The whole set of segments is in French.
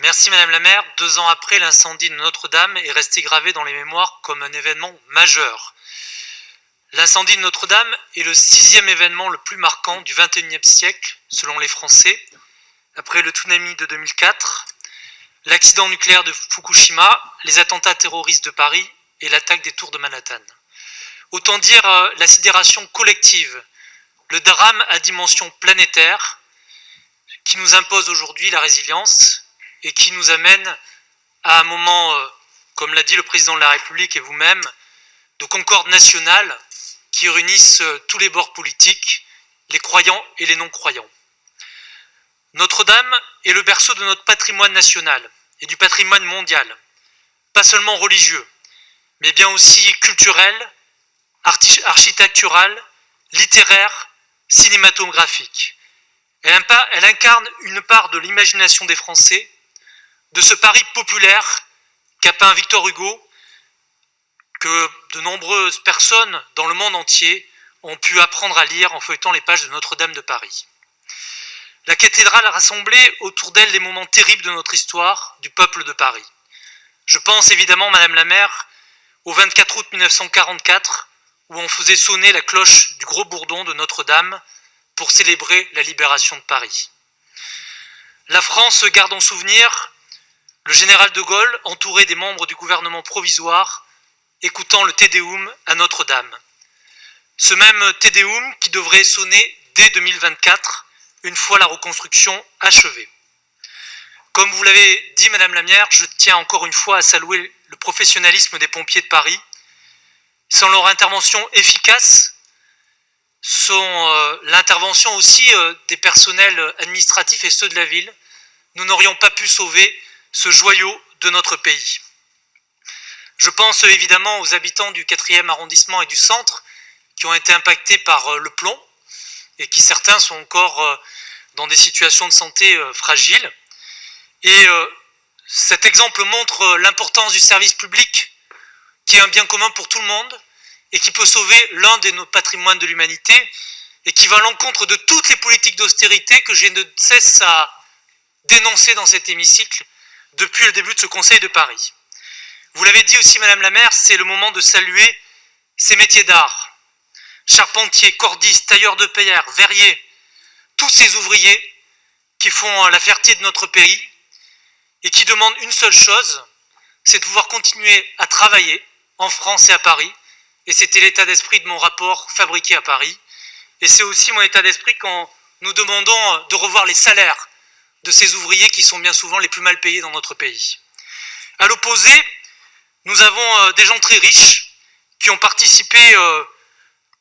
Merci Madame la maire. 2 ans après, l'incendie de Notre-Dame est resté gravé dans les mémoires comme un événement majeur. L'incendie de Notre-Dame est le 6e événement le plus marquant du XXIe siècle, selon les Français, après le tsunami de 2004, l'accident nucléaire de Fukushima, les attentats terroristes de Paris et l'attaque des tours de Manhattan. Autant dire la sidération collective, le drame à dimension planétaire qui nous impose aujourd'hui la résilience et qui nous amène à un moment, comme l'a dit le président de la République et vous-même, de concorde nationale qui réunissent tous les bords politiques, les croyants et les non-croyants. Notre-Dame est le berceau de notre patrimoine national et du patrimoine mondial, pas seulement religieux, mais bien aussi culturel, architectural, littéraire, cinématographique. Elle incarne une part de l'imagination des Français, de ce Paris populaire qu'a peint Victor Hugo, que de nombreuses personnes dans le monde entier ont pu apprendre à lire en feuilletant les pages de Notre-Dame de Paris. La cathédrale a rassemblé autour d'elle les moments terribles de notre histoire, du peuple de Paris. Je pense évidemment, Madame la maire, au 24 août 1944, où on faisait sonner la cloche du Gros Bourdon de Notre-Dame pour célébrer la libération de Paris. La France garde en souvenir le général de Gaulle, entouré des membres du gouvernement provisoire, écoutant le Te Deum à Notre-Dame. Ce même Te Deum qui devrait sonner dès 2024, une fois la reconstruction achevée. Comme vous l'avez dit, Madame la maire, je tiens encore une fois à saluer le professionnalisme des pompiers de Paris. Sans leur intervention efficace, sans l'intervention aussi des personnels administratifs et ceux de la ville, nous n'aurions pas pu sauver ce joyau de notre pays. Je pense évidemment aux habitants du 4e arrondissement et du centre qui ont été impactés par le plomb et qui certains sont encore dans des situations de santé fragiles. Et cet exemple montre l'importance du service public qui est un bien commun pour tout le monde et qui peut sauver l'un de nos patrimoines de l'humanité et qui va à l'encontre de toutes les politiques d'austérité que je ne cesse à dénoncer dans cet hémicycle depuis le début de ce Conseil de Paris. Vous l'avez dit aussi, Madame la maire, c'est le moment de saluer ces métiers d'art. Charpentiers, cordistes, tailleurs de pierre, verriers, tous ces ouvriers qui font la fierté de notre pays et qui demandent une seule chose, c'est de pouvoir continuer à travailler en France et à Paris. Et c'était l'état d'esprit de mon rapport fabriqué à Paris. Et c'est aussi mon état d'esprit quand nous demandons de revoir les salaires de ces ouvriers qui sont bien souvent les plus mal payés dans notre pays. À l'opposé, nous avons des gens très riches qui ont participé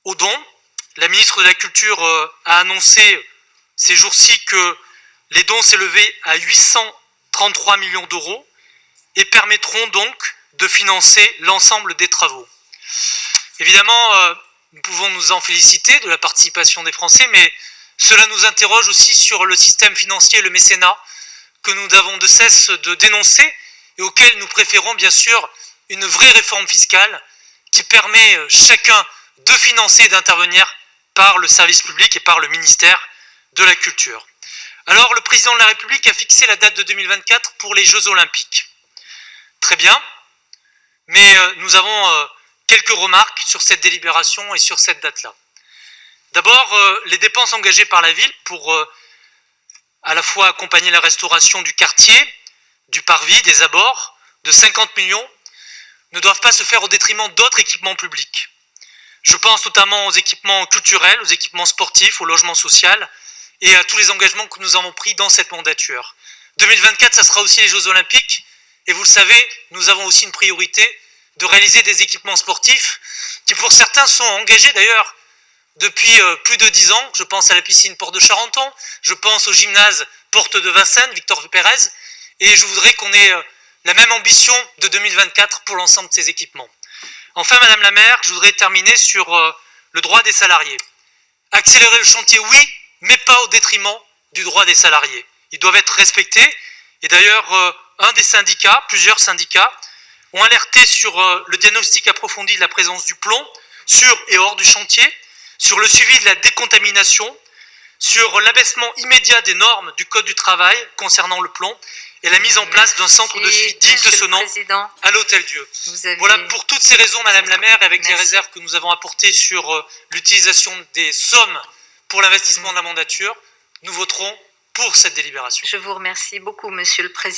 aux dons. La ministre de la Culture a annoncé ces jours-ci que les dons s'élevaient à 833 millions d'euros et permettront donc de financer l'ensemble des travaux. Évidemment, nous pouvons nous en féliciter de la participation des Français, mais cela nous interroge aussi sur le système financier et le mécénat que nous n'avons de cesse de dénoncer et auquel nous préférons bien sûr une vraie réforme fiscale qui permet chacun de financer et d'intervenir par le service public et par le ministère de la Culture. Alors le président de la République a fixé la date de 2024 pour les Jeux Olympiques. Très bien, mais nous avons quelques remarques sur cette délibération et sur cette date-là. D'abord, les dépenses engagées par la ville pour à la fois accompagner la restauration du quartier, du parvis, des abords, de 50 millions, ne doivent pas se faire au détriment d'autres équipements publics. Je pense notamment aux équipements culturels, aux équipements sportifs, au logement social et à tous les engagements que nous avons pris dans cette mandature. 2024, ça sera aussi les Jeux Olympiques et vous le savez, nous avons aussi une priorité de réaliser des équipements sportifs qui pour certains sont engagés d'ailleurs depuis plus de 10 ans. Je pense à la piscine Porte de Charenton, je pense au gymnase Porte de Vincennes, Victor Pérez, et je voudrais qu'on ait la même ambition de 2024 pour l'ensemble de ces équipements. Enfin, Madame la maire, je voudrais terminer sur le droit des salariés. Accélérer le chantier, oui, mais pas au détriment du droit des salariés. Ils doivent être respectés, et d'ailleurs, un des syndicats, plusieurs syndicats, ont alerté sur le diagnostic approfondi de la présence du plomb sur et hors du chantier, sur le suivi de la décontamination, sur l'abaissement immédiat des normes du Code du travail concernant le plomb et la mise en place d'un centre de suivi digne de ce nom à l'Hôtel-Dieu. Voilà, pour toutes ces raisons, Madame la maire, et avec les réserves que nous avons apportées sur l'utilisation des sommes pour l'investissement de la mandature, nous voterons pour cette délibération. Je vous remercie beaucoup, Monsieur le Président.